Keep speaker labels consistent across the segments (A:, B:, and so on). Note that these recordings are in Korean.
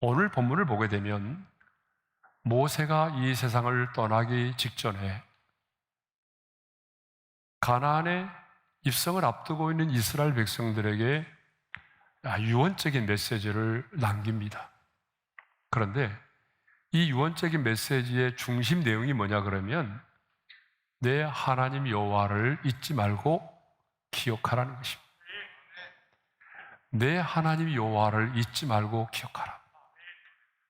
A: 오늘 본문을 보게 되면 모세가 이 세상을 떠나기 직전에 가나안의 입성을 앞두고 있는 이스라엘 백성들에게 유언적인 메시지를 남깁니다. 그런데 이 유언적인 메시지의 중심 내용이 뭐냐 그러면 내 하나님 여호와를 잊지 말고 기억하라는 것입니다. 내 하나님 여호와를 잊지 말고 기억하라.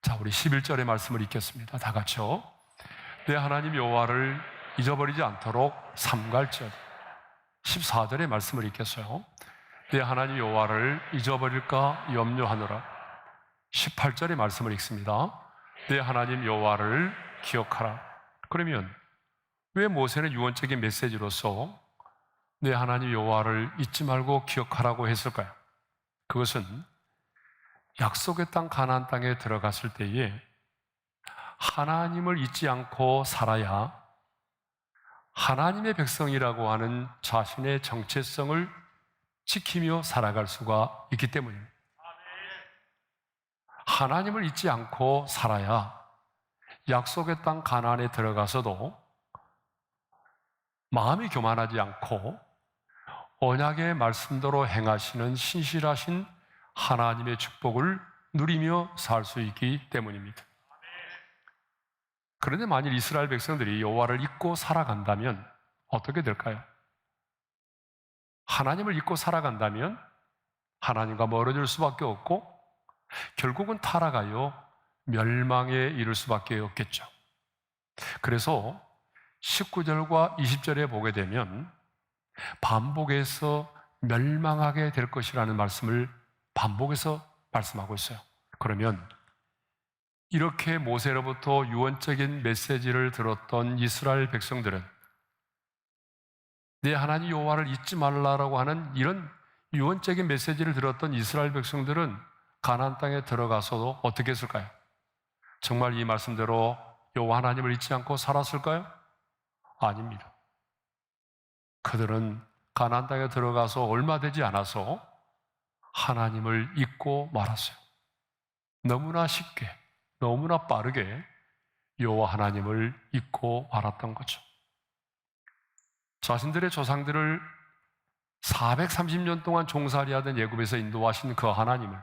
A: 자, 우리 11절의 말씀을 읽겠습니다. 다 같이요. 내 하나님 여호와를 잊어버리지 않도록 삼갈절. 14절의 말씀을 읽겠어요. 내 하나님 여호와를 잊어버릴까 염려하노라. 18절의 말씀을 읽습니다. 내 하나님 여호와를 기억하라. 그러면 왜 모세는 유언적인 메시지로서 내 하나님 여호와를 잊지 말고 기억하라고 했을까요? 그것은 약속의 땅 가나안 땅에 들어갔을 때에 하나님을 잊지 않고 살아야 하나님의 백성이라고 하는 자신의 정체성을 지키며 살아갈 수가 있기 때문입니다. 하나님을 잊지 않고 살아야 약속의 땅 가나안에 들어가서도 마음이 교만하지 않고 언약의 말씀대로 행하시는 신실하신 하나님의 축복을 누리며 살 수 있기 때문입니다. 그런데 만일 이스라엘 백성들이 여호와를 잊고 살아간다면 어떻게 될까요? 하나님을 잊고 살아간다면 하나님과 멀어질 수밖에 없고 결국은 타락하여 멸망에 이를 수밖에 없겠죠. 그래서 19절과 20절에 보게 되면 반복해서 멸망하게 될 것이라는 말씀을 반복해서 말씀하고 있어요. 그러면 이렇게 모세로부터 유언적인 메시지를 들었던 이스라엘 백성들은 내 하나님 여호와를 잊지 말라라고 하는 이런 유언적인 메시지를 들었던 이스라엘 백성들은 가나안 땅에 들어가서도 어떻게 했을까요? 정말 이 말씀대로 여호와 하나님을 잊지 않고 살았을까요? 아닙니다. 그들은 가나안 땅에 들어가서 얼마 되지 않아서 하나님을 잊고 말았어요. 너무나 쉽게, 너무나 빠르게 여호와 하나님을 잊고 말았던 거죠. 자신들의 조상들을 430년 동안 종살이하던 애굽에서 인도하신 그 하나님을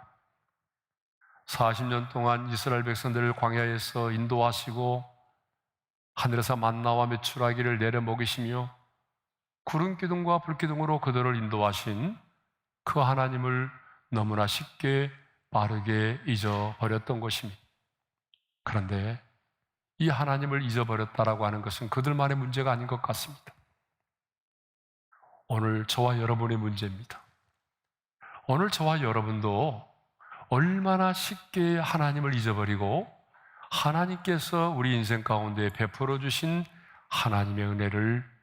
A: 40년 동안 이스라엘 백성들을 광야에서 인도하시고 하늘에서 만나와 메추라기를 내려 먹이시며 구름 기둥과 불 기둥으로 그들을 인도하신 그 하나님을 너무나 쉽게 빠르게 잊어버렸던 것입니다. 그런데 이 하나님을 잊어버렸다라고 하는 것은 그들만의 문제가 아닌 것 같습니다. 오늘 저와 여러분의 문제입니다. 오늘 저와 여러분도 얼마나 쉽게 하나님을 잊어버리고 하나님께서 우리 인생 가운데 베풀어 주신 하나님의 은혜를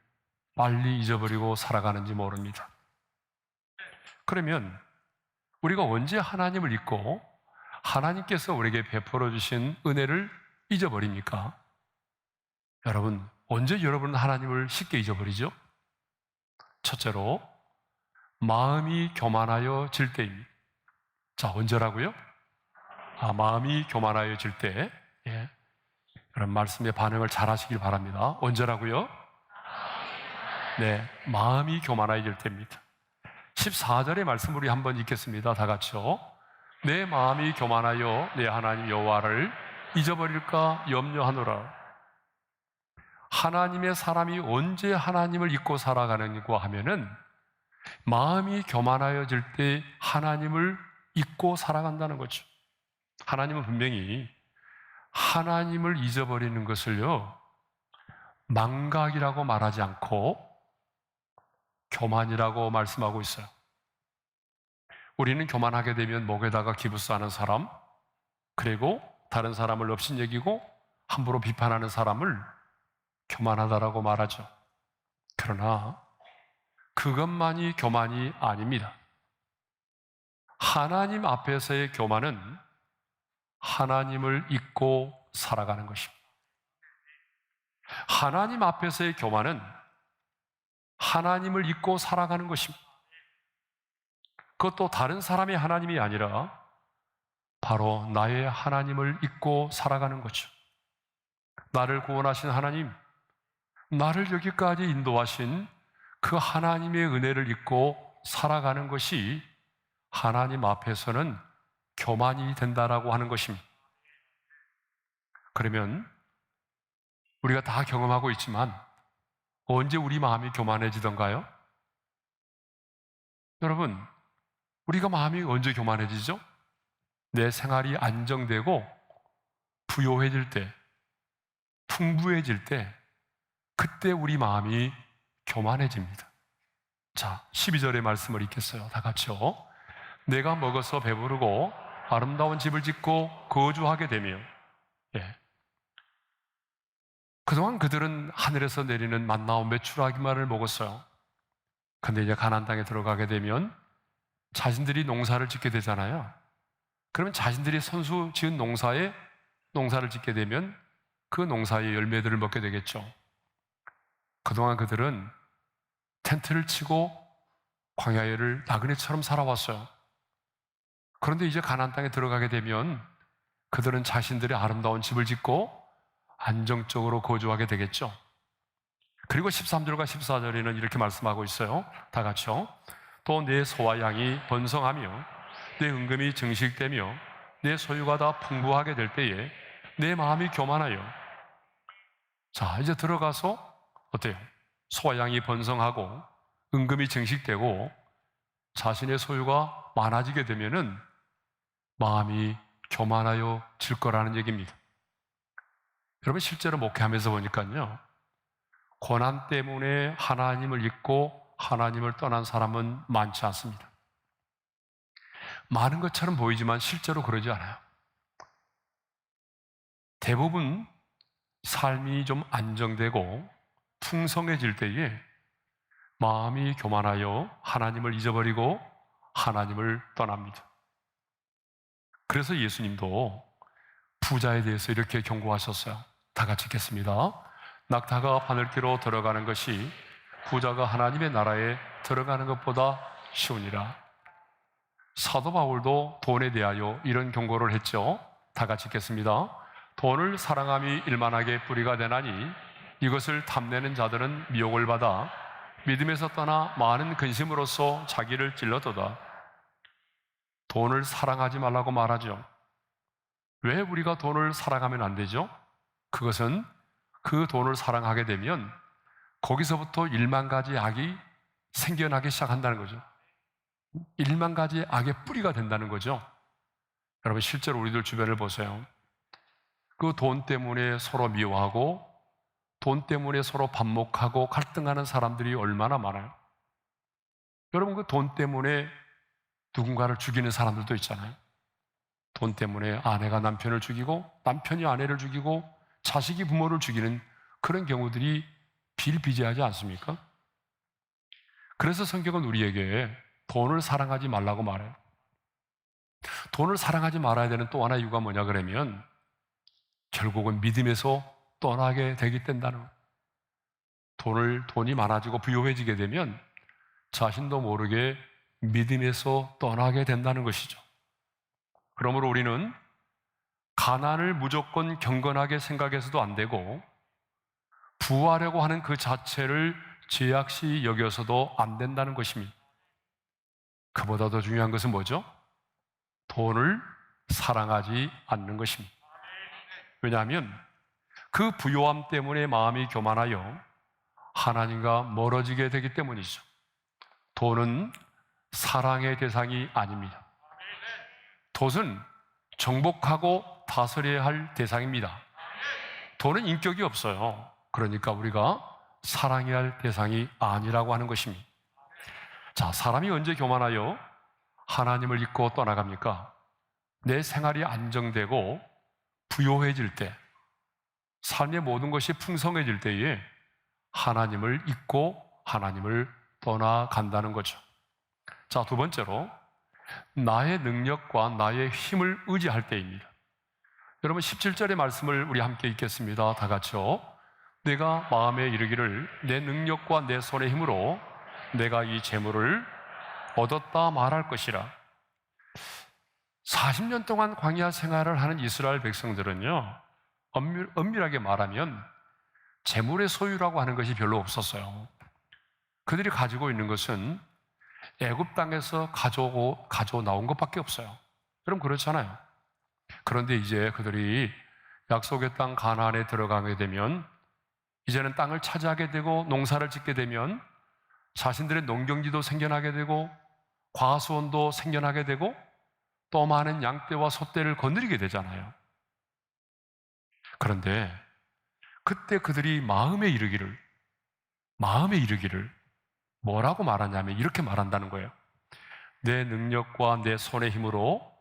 A: 빨리 잊어버리고 살아가는지 모릅니다. 그러면 우리가 언제 하나님을 잊고 하나님께서 우리에게 베풀어 주신 은혜를 잊어버립니까? 여러분, 언제 여러분은 하나님을 쉽게 잊어버리죠? 첫째로 마음이 교만하여질 때입니다. 자, 언제라고요? 마음이 교만하여질 때. 예. 그런 말씀에 반응을 잘 하시길 바랍니다. 언제라고요? 네, 마음이 교만해질 때입니다. 14절의 말씀 우리 한번 읽겠습니다. 다 같이요. 내 마음이 교만하여 내 하나님 여호와를 잊어버릴까 염려하노라. 하나님의 사람이 언제 하나님을 잊고 살아가는가 하면은 마음이 교만하여질 때 하나님을 잊고 살아간다는 거죠. 하나님은 분명히 하나님을 잊어버리는 것을요 망각이라고 말하지 않고 교만이라고 말씀하고 있어요. 우리는 교만하게 되면 목에다가 기부싸는 사람, 그리고 다른 사람을 업신여기고 함부로 비판하는 사람을 교만하다라고 말하죠. 그러나 그것만이 교만이 아닙니다. 하나님 앞에서의 교만은 하나님을 잊고 살아가는 것입니다. 하나님 앞에서의 교만은 하나님을 잊고 살아가는 것입니다. 그것도 다른 사람의 하나님이 아니라 바로 나의 하나님을 잊고 살아가는 거죠. 나를 구원하신 하나님, 나를 여기까지 인도하신 그 하나님의 은혜를 잊고 살아가는 것이 하나님 앞에서는 교만이 된다라고 하는 것입니다. 그러면 우리가 다 경험하고 있지만 언제 우리 마음이 교만해지던가요? 여러분, 우리가 마음이 언제 교만해지죠? 내 생활이 안정되고 부요해질 때, 풍부해질 때, 그때 우리 마음이 교만해집니다. 자, 12절의 말씀을 읽겠어요. 다 같이요. 내가 먹어서 배부르고 아름다운 집을 짓고 거주하게 되며. 예. 그동안 그들은 하늘에서 내리는 만나와 메추라기만을 먹었어요. 근데 이제 가나안 땅에 들어가게 되면 자신들이 농사를 짓게 되잖아요. 그러면 자신들이 선수 지은 농사를 짓게 되면 그 농사의 열매들을 먹게 되겠죠. 그동안 그들은 텐트를 치고 광야를 나그네처럼 살아왔어요. 그런데 이제 가나안 땅에 들어가게 되면 그들은 자신들의 아름다운 집을 짓고 안정적으로 거주하게 되겠죠. 그리고 13절과 14절에는 이렇게 말씀하고 있어요. 다 같이요. 또 내 소와 양이 번성하며 내 은금이 증식되며 내 소유가 다 풍부하게 될 때에 내 마음이 교만하여. 자, 이제 들어가서 어때요? 소와 양이 번성하고 은금이 증식되고 자신의 소유가 많아지게 되면은 마음이 교만하여 질 거라는 얘기입니다. 여러분, 실제로 목회하면서 보니까요, 고난 때문에 하나님을 잊고 하나님을 떠난 사람은 많지 않습니다. 많은 것처럼 보이지만 실제로 그러지 않아요. 대부분 삶이 좀 안정되고 풍성해질 때에 마음이 교만하여 하나님을 잊어버리고 하나님을 떠납니다. 그래서 예수님도 부자에 대해서 이렇게 경고하셨어요. 다 같이 읽겠습니다. 낙타가 바늘귀로 들어가는 것이 부자가 하나님의 나라에 들어가는 것보다 쉬우니라. 사도 바울도 돈에 대하여 이런 경고를 했죠. 다 같이 읽겠습니다. 돈을 사랑함이 일만하게 뿌리가 되나니 이것을 탐내는 자들은 미혹을 받아 믿음에서 떠나 많은 근심으로써 자기를 찔러도다. 돈을 사랑하지 말라고 말하죠. 왜 우리가 돈을 사랑하면 안 되죠? 그것은 그 돈을 사랑하게 되면 거기서부터 1만 가지 악이 생겨나기 시작한다는 거죠. 1만 가지 악의 뿌리가 된다는 거죠. 여러분, 실제로 우리들 주변을 보세요. 그 돈 때문에 서로 미워하고 돈 때문에 서로 반목하고 갈등하는 사람들이 얼마나 많아요. 여러분, 그 돈 때문에 누군가를 죽이는 사람들도 있잖아요. 돈 때문에 아내가 남편을 죽이고 남편이 아내를 죽이고 자식이 부모를 죽이는 그런 경우들이 비일비재하지 않습니까? 그래서 성경은 우리에게 돈을 사랑하지 말라고 말해요. 돈을 사랑하지 말아야 되는 또 하나의 이유가 뭐냐 그러면 결국은 믿음에서 떠나게 되기 때문에 돈이 많아지고 부유해지게 되면 자신도 모르게 믿음에서 떠나게 된다는 것이죠. 그러므로 우리는 가난을 무조건 경건하게 생각해서도 안 되고 부하려고 하는 그 자체를 죄악시 여겨서도 안 된다는 것입니다. 그보다 더 중요한 것은 뭐죠? 돈을 사랑하지 않는 것입니다. 왜냐하면 그 부요함 때문에 마음이 교만하여 하나님과 멀어지게 되기 때문이죠. 돈은 사랑의 대상이 아닙니다. 돈은 정복하고 다스려야 할 대상입니다. 돈은 인격이 없어요. 그러니까 우리가 사랑해야 할 대상이 아니라고 하는 것입니다. 자, 사람이 언제 교만하여 하나님을 잊고 떠나갑니까? 내 생활이 안정되고 부요해질 때, 삶의 모든 것이 풍성해질 때에 하나님을 잊고 하나님을 떠나간다는 거죠. 자, 두 번째로 나의 능력과 나의 힘을 의지할 때입니다. 여러분, 17절의 말씀을 우리 함께 읽겠습니다. 다 같이요. 내가 마음에 이르기를 내 능력과 내 손의 힘으로 내가 이 재물을 얻었다 말할 것이라. 40년 동안 광야 생활을 하는 이스라엘 백성들은요, 엄밀하게 말하면 재물의 소유라고 하는 것이 별로 없었어요. 그들이 가지고 있는 것은 애굽 땅에서 가져 나온 것밖에 없어요. 여러분 그렇잖아요. 그런데 이제 그들이 약속의 땅 가나안에 들어가게 되면, 이제는 땅을 차지하게 되고 농사를 짓게 되면 자신들의 농경지도 생겨나게 되고 과수원도 생겨나게 되고 또 많은 양떼와 소떼를 거느리게 되잖아요. 그런데 그때 그들이 마음에 이르기를 뭐라고 말하냐면 이렇게 말한다는 거예요. 내 능력과 내 손의 힘으로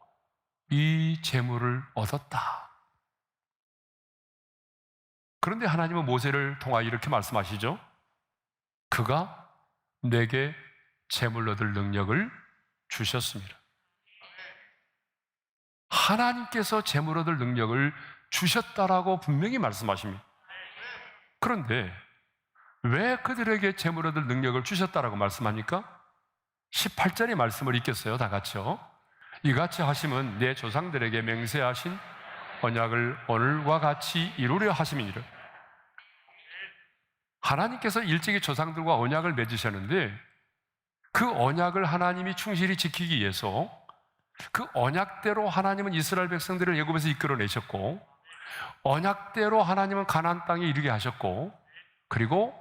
A: 이 재물을 얻었다. 그런데 하나님은 모세를 통하여 이렇게 말씀하시죠. 그가 내게 재물 얻을 능력을 주셨습니다. 하나님께서 재물 얻을 능력을 주셨다라고 분명히 말씀하십니다. 그런데 왜 그들에게 재물 얻을 능력을 주셨다라고 말씀합니까? 18절의 말씀을 읽겠어요, 다 같이요. 이같이 하심은 내 조상들에게 맹세하신 언약을 오늘과 같이 이루려 하심이니라. 하나님께서 일찍이 조상들과 언약을 맺으셨는데 그 언약을 하나님이 충실히 지키기 위해서 그 언약대로 하나님은 이스라엘 백성들을 애굽에서 이끌어내셨고, 언약대로 하나님은 가나안 땅에 이르게 하셨고, 그리고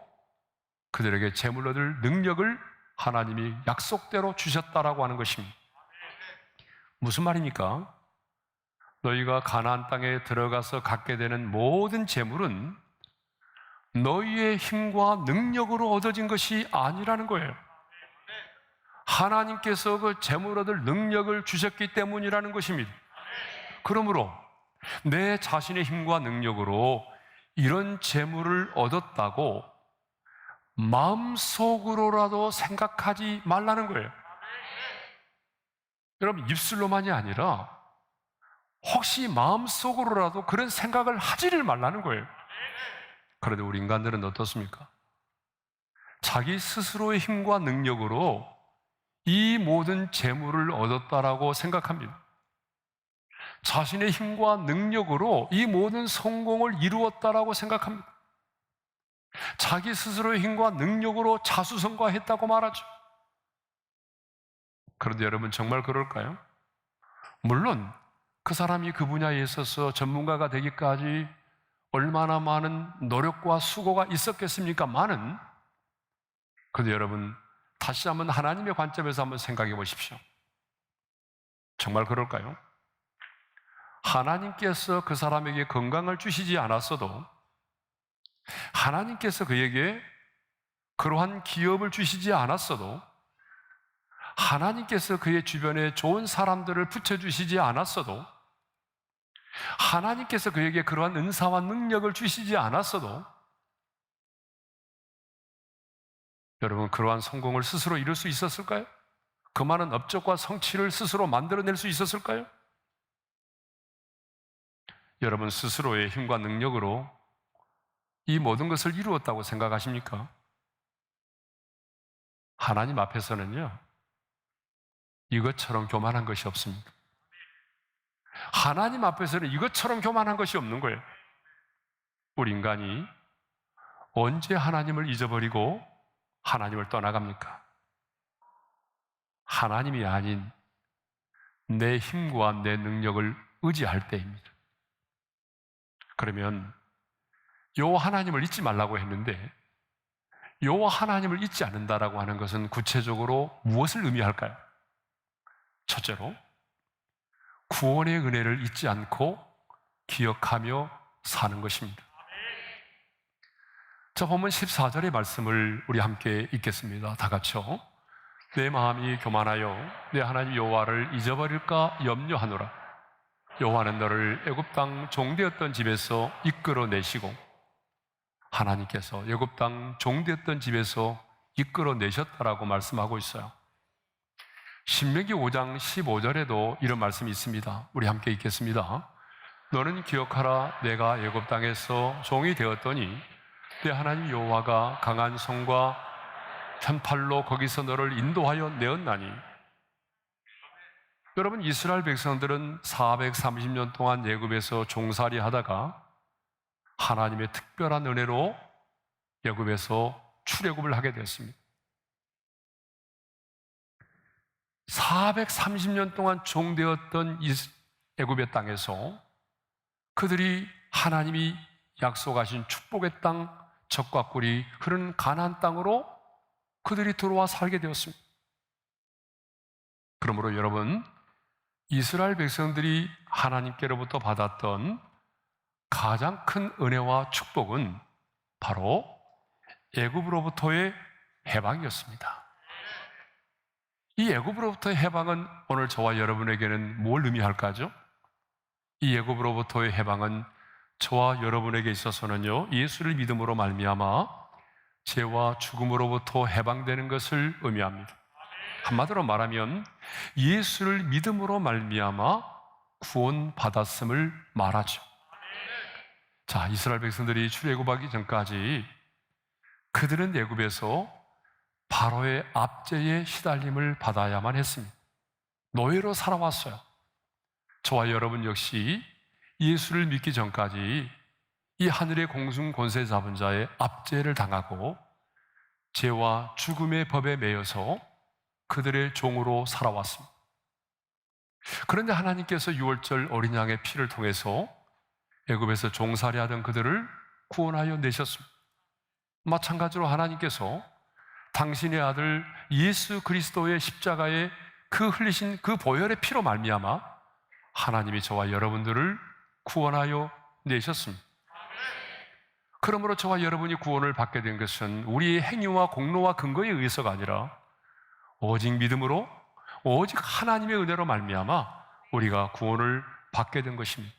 A: 그들에게 재물 얻을 능력을 하나님이 약속대로 주셨다라고 하는 것입니다. 무슨 말입니까? 너희가 가나안 땅에 들어가서 갖게 되는 모든 재물은 너희의 힘과 능력으로 얻어진 것이 아니라는 거예요. 하나님께서 그 재물 얻을 능력을 주셨기 때문이라는 것입니다. 그러므로 내 자신의 힘과 능력으로 이런 재물을 얻었다고 마음속으로라도 생각하지 말라는 거예요. 여러분, 입술로만이 아니라 혹시 마음속으로라도 그런 생각을 하지를 말라는 거예요. 그런데 우리 인간들은 어떻습니까? 자기 스스로의 힘과 능력으로 이 모든 재물을 얻었다라고 생각합니다. 자신의 힘과 능력으로 이 모든 성공을 이루었다라고 생각합니다. 자기 스스로의 힘과 능력으로 자수성가했다고 말하죠. 그런데 여러분 정말 그럴까요? 물론 그 사람이 그 분야에 있어서 전문가가 되기까지 얼마나 많은 노력과 수고가 있었겠습니까? 그런데 여러분 다시 한번 하나님의 관점에서 한번 생각해 보십시오. 정말 그럴까요? 하나님께서 그 사람에게 건강을 주시지 않았어도, 하나님께서 그에게 그러한 기업을 주시지 않았어도, 하나님께서 그의 주변에 좋은 사람들을 붙여주시지 않았어도, 하나님께서 그에게 그러한 은사와 능력을 주시지 않았어도, 여러분 그러한 성공을 스스로 이룰 수 있었을까요? 그 많은 업적과 성취를 스스로 만들어낼 수 있었을까요? 여러분 스스로의 힘과 능력으로 이 모든 것을 이루었다고 생각하십니까? 하나님 앞에서는요, 이것처럼 교만한 것이 없습니다. 하나님 앞에서는 이것처럼 교만한 것이 없는 거예요. 우리 인간이 언제 하나님을 잊어버리고 하나님을 떠나갑니까? 하나님이 아닌 내 힘과 내 능력을 의지할 때입니다. 그러면 요 하나님을 잊지 말라고 했는데 요 하나님을 잊지 않는다라고 하는 것은 구체적으로 무엇을 의미할까요? 첫째로 구원의 은혜를 잊지 않고 기억하며 사는 것입니다. 자, 본문 14절의 말씀을 우리 함께 읽겠습니다. 다 같이요. 내 마음이 교만하여 내 하나님 여호와를 잊어버릴까 염려하노라. 여호와는 너를 애굽 땅 종되었던 집에서 이끌어내시고, 하나님께서 애굽 땅 종되었던 집에서 이끌어내셨다라고 말씀하고 있어요. 신명기 5장 15절에도 이런 말씀이 있습니다. 우리 함께 읽겠습니다. 너는 기억하라. 내가 애굽 땅에서 종이 되었더니 내 하나님 여호와가 강한 손과 편팔로 거기서 너를 인도하여 내었나니. 여러분, 이스라엘 백성들은 430년 동안 애굽에서 종살이 하다가 하나님의 특별한 은혜로 애굽에서 출애굽을 하게 됐습니다. 430년 동안 종되었던 애굽의 땅에서 그들이 하나님이 약속하신 축복의 땅, 젖과 꿀이 흐르는 가나안 땅으로 그들이 들어와 살게 되었습니다. 그러므로 여러분, 이스라엘 백성들이 하나님께로부터 받았던 가장 큰 은혜와 축복은 바로 애굽으로부터의 해방이었습니다. 이 애굽으로부터의 해방은 오늘 저와 여러분에게는 뭘 의미할까죠? 이 애굽으로부터의 해방은 저와 여러분에게 있어서는요, 예수를 믿음으로 말미암아 죄와 죽음으로부터 해방되는 것을 의미합니다. 한마디로 말하면 예수를 믿음으로 말미암아 구원받았음을 말하죠. 자, 이스라엘 백성들이 출애굽하기 전까지 그들은 애굽에서 바로의 압제에 시달림을 받아야만 했습니다. 노예로 살아왔어요. 저와 여러분 역시 예수를 믿기 전까지 이 하늘의 공중 권세 잡은 자의 압제를 당하고 죄와 죽음의 법에 매여서 그들의 종으로 살아왔습니다. 그런데 하나님께서 유월절 어린 양의 피를 통해서 애굽에서 종살이하던 그들을 구원하여 내셨습니다. 마찬가지로 하나님께서 당신의 아들 예수 그리스도의 십자가에 그 흘리신 그 보혈의 피로 말미암아 하나님이 저와 여러분들을 구원하여 내셨습니다. 그러므로 저와 여러분이 구원을 받게 된 것은 우리의 행위와 공로와 근거에 의해서가 아니라 오직 믿음으로, 오직 하나님의 은혜로 말미암아 우리가 구원을 받게 된 것입니다.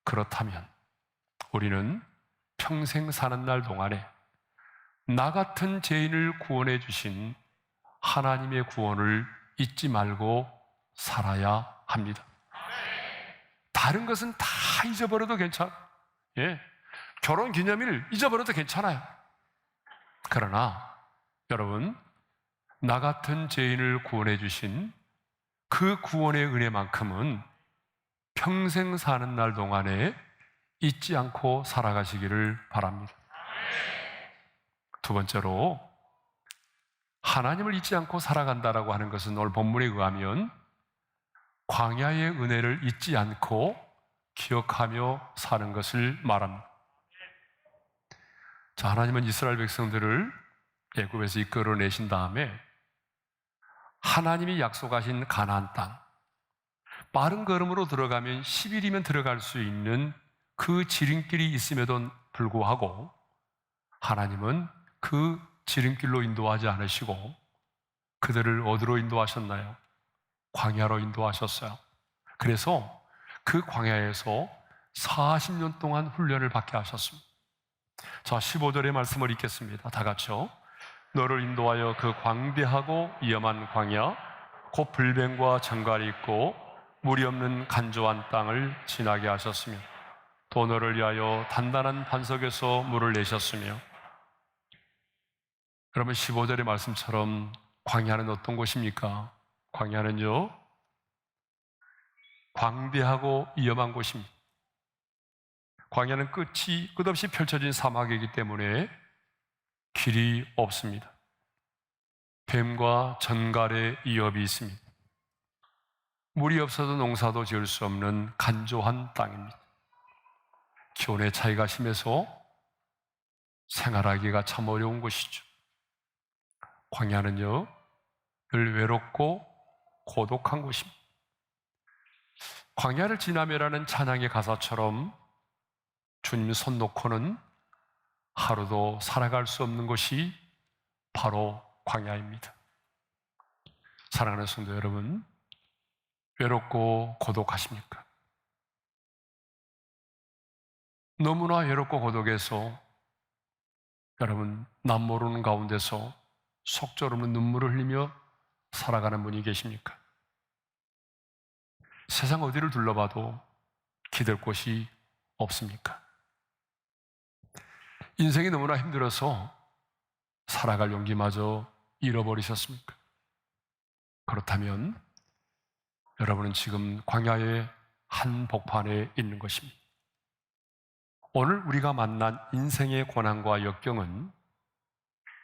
A: 그렇다면 우리는 평생 사는 날 동안에 나 같은 죄인을 구원해 주신 하나님의 구원을 잊지 말고 살아야 합니다. 다른 것은 다 잊어버려도 괜찮아요. 결혼 기념일 잊어버려도 괜찮아요. 그러나 여러분, 나 같은 죄인을 구원해 주신 그 구원의 은혜만큼은 평생 사는 날 동안에 잊지 않고 살아가시기를 바랍니다. 두 번째로, 하나님을 잊지 않고 살아간다라고 하는 것은 오늘 본문에 의하면 광야의 은혜를 잊지 않고 기억하며 사는 것을 말합니다. 자, 하나님은 이스라엘 백성들을 애굽에서 이끌어내신 다음에 하나님이 약속하신 가나안 땅, 빠른 걸음으로 들어가면 10일이면 들어갈 수 있는 그 지름길이 있음에도 불구하고 하나님은 그 지름길로 인도하지 않으시고 그들을 어디로 인도하셨나요? 광야로 인도하셨어요. 그래서 그 광야에서 40년 동안 훈련을 받게 하셨습니다. 자, 15절의 말씀을 읽겠습니다. 다 같이요. 너를 인도하여 그 광대하고 위험한 광야, 곧 불뱀과 정갈이 있고 물이 없는 간조한 땅을 지나게 하셨으며 또 너를 위하여 단단한 반석에서 물을 내셨으며. 여러분, 15절의 말씀처럼 광야는 어떤 곳입니까? 광야는요, 광대하고 위험한 곳입니다. 광야는 끝없이 펼쳐진 사막이기 때문에 길이 없습니다. 뱀과 전갈의 위협이 있습니다. 물이 없어도 농사도 지을 수 없는 간조한 땅입니다. 기온의 차이가 심해서 생활하기가 참 어려운 곳이죠. 광야는요, 늘 외롭고 고독한 곳입니다. 광야를 지나며라는 찬양의 가사처럼 주님 손 놓고는 하루도 살아갈 수 없는 곳이 바로 광야입니다. 사랑하는 성도 여러분, 외롭고 고독하십니까? 너무나 외롭고 고독해서 여러분, 남 모르는 가운데서 속절없는 눈물을 흘리며 살아가는 분이 계십니까? 세상 어디를 둘러봐도 기댈 곳이 없습니까? 인생이 너무나 힘들어서 살아갈 용기마저 잃어버리셨습니까? 그렇다면 여러분은 지금 광야의 한복판에 있는 것입니다. 오늘 우리가 만난 인생의 고난과 역경은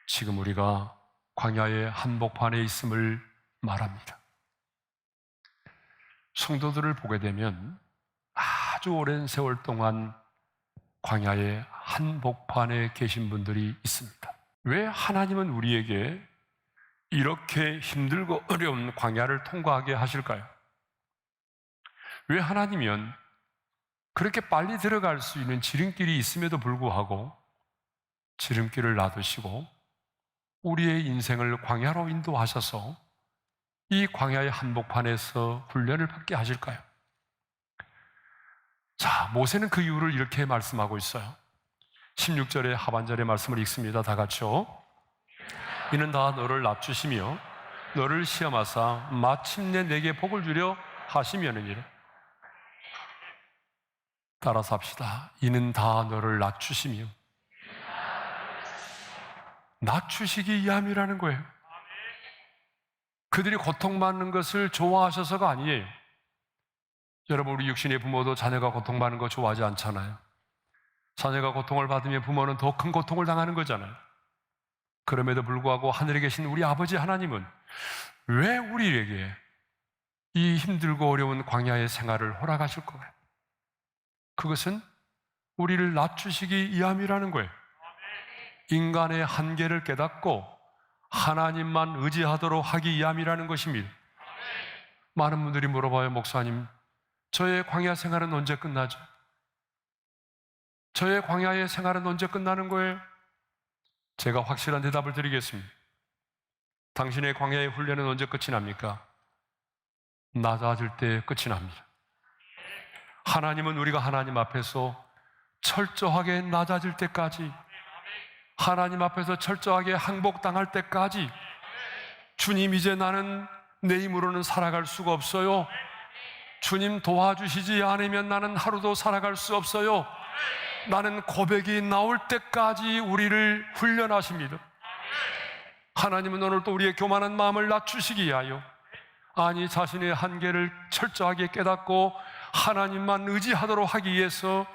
A: 지금 우리가 광야의 한복판에 있음을 말합니다. 성도들을 보게 되면 아주 오랜 세월 동안 광야의 한복판에 계신 분들이 있습니다. 왜 하나님은 우리에게 이렇게 힘들고 어려운 광야를 통과하게 하실까요? 왜 하나님은 그렇게 빨리 들어갈 수 있는 지름길이 있음에도 불구하고 지름길을 놔두시고 우리의 인생을 광야로 인도하셔서 이 광야의 한복판에서 훈련을 받게 하실까요? 자, 모세는 그 이유를 이렇게 말씀하고 있어요. 16절의 하반절의 말씀을 읽습니다. 다 같이요. 이는 다 너를 낮추시며 너를 시험하사 마침내 내게 복을 주려 하시며느니라. 따라서 합시다. 이는 다 너를 낮추시며, 낮추시기 위함이라는 거예요. 그들이 고통받는 것을 좋아하셔서가 아니에요. 여러분, 우리 육신의 부모도 자녀가 고통받는 거 좋아하지 않잖아요. 자녀가 고통을 받으면 부모는 더 큰 고통을 당하는 거잖아요. 그럼에도 불구하고 하늘에 계신 우리 아버지 하나님은 왜 우리에게 이 힘들고 어려운 광야의 생활을 허락하실 거예요? 그것은 우리를 낮추시기 위함이라는 거예요. 인간의 한계를 깨닫고 하나님만 의지하도록 하기 위함이라는 것입니다. 많은 분들이 물어봐요. 목사님, 저의 광야 생활은 언제 끝나죠? 저의 광야의 생활은 언제 끝나는 거예요? 제가 확실한 대답을 드리겠습니다. 당신의 광야의 훈련은 언제 끝이 납니까? 낮아질 때 끝이 납니다. 하나님은 우리가 하나님 앞에서 철저하게 낮아질 때까지, 하나님 앞에서 철저하게 항복당할 때까지, 주님, 이제 나는 내 힘으로는 살아갈 수가 없어요, 주님 도와주시지 않으면 나는 하루도 살아갈 수 없어요, 나는 고백이 나올 때까지 우리를 훈련하십니다. 하나님은 오늘 또 우리의 교만한 마음을 낮추시기 위하여, 아니, 자신의 한계를 철저하게 깨닫고 하나님만 의지하도록 하기 위해서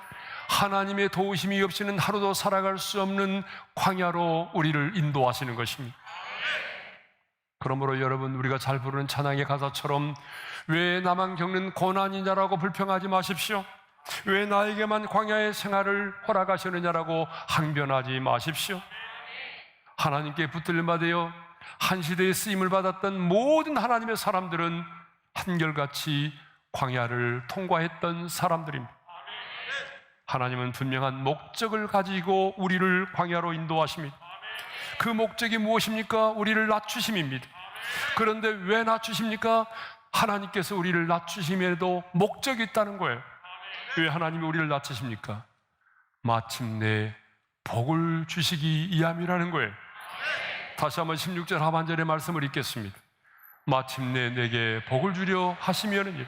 A: 하나님의 도우심이 없이는 하루도 살아갈 수 없는 광야로 우리를 인도하시는 것입니다. 그러므로 여러분, 우리가 잘 부르는 찬양의 가사처럼 왜 나만 겪는 고난이냐라고 불평하지 마십시오. 왜 나에게만 광야의 생활을 허락하시느냐라고 항변하지 마십시오. 하나님께 붙들림받아 한 시대에 쓰임을 받았던 모든 하나님의 사람들은 한결같이 광야를 통과했던 사람들입니다. 하나님은 분명한 목적을 가지고 우리를 광야로 인도하십니다. 그 목적이 무엇입니까? 우리를 낮추심입니다. 그런데 왜 낮추십니까? 하나님께서 우리를 낮추심에도 목적이 있다는 거예요. 왜 하나님이 우리를 낮추십니까? 마침내 복을 주시기 위함이라는 거예요. 다시 한번 16절 하반절의 말씀을 읽겠습니다. 마침내 내게 복을 주려 하시면은,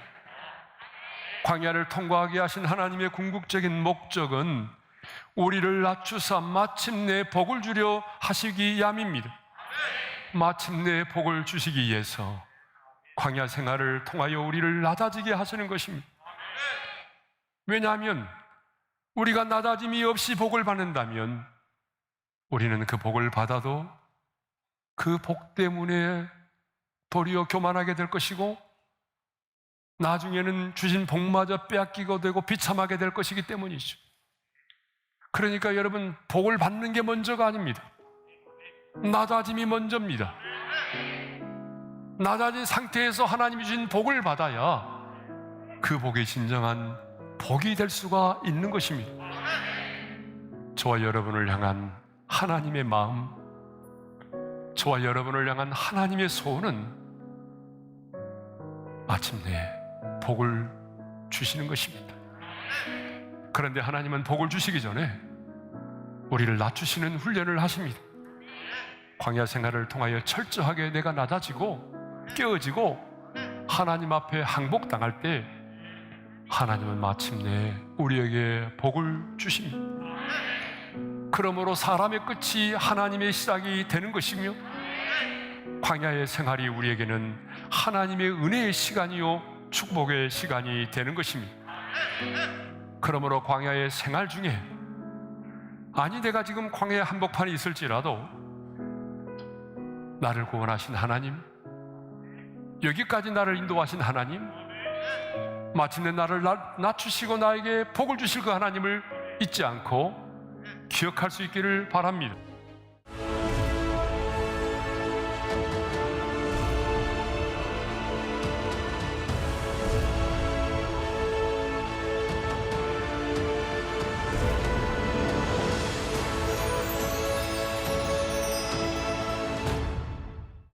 A: 광야를 통과하게 하신 하나님의 궁극적인 목적은 우리를 낮추사 마침내 복을 주려 하시기 위함입니다. 마침내 복을 주시기 위해서 광야 생활을 통하여 우리를 낮아지게 하시는 것입니다. 왜냐하면 우리가 낮아짐이 없이 복을 받는다면 우리는 그 복을 받아도 그 복 때문에 도리어 교만하게 될 것이고, 나중에는 주신 복마저 빼앗기게 되고 비참하게 될 것이기 때문이죠. 그러니까 여러분, 복을 받는 게 먼저가 아닙니다. 낮아짐이 먼저입니다. 낮아진 상태에서 하나님이 주신 복을 받아야 그 복이 진정한 복이 될 수가 있는 것입니다. 저와 여러분을 향한 하나님의 마음, 저와 여러분을 향한 하나님의 소원은 마침내 복을 주시는 것입니다. 그런데 하나님은 복을 주시기 전에 우리를 낮추시는 훈련을 하십니다. 광야 생활을 통하여 철저하게 내가 낮아지고 깨어지고 하나님 앞에 항복당할 때 하나님은 마침내 우리에게 복을 주십니다. 그러므로 사람의 끝이 하나님의 시작이 되는 것이며, 광야의 생활이 우리에게는 하나님의 은혜의 시간이요 축복의 시간이 되는 것입니다. 그러므로 광야의 생활 중에, 아니 내가 지금 광야의 한복판에 있을지라도 나를 구원하신 하나님, 여기까지 나를 인도하신 하나님, 마침내 나를 낮추시고 나에게 복을 주실 그 하나님을 잊지 않고 기억할 수 있기를 바랍니다.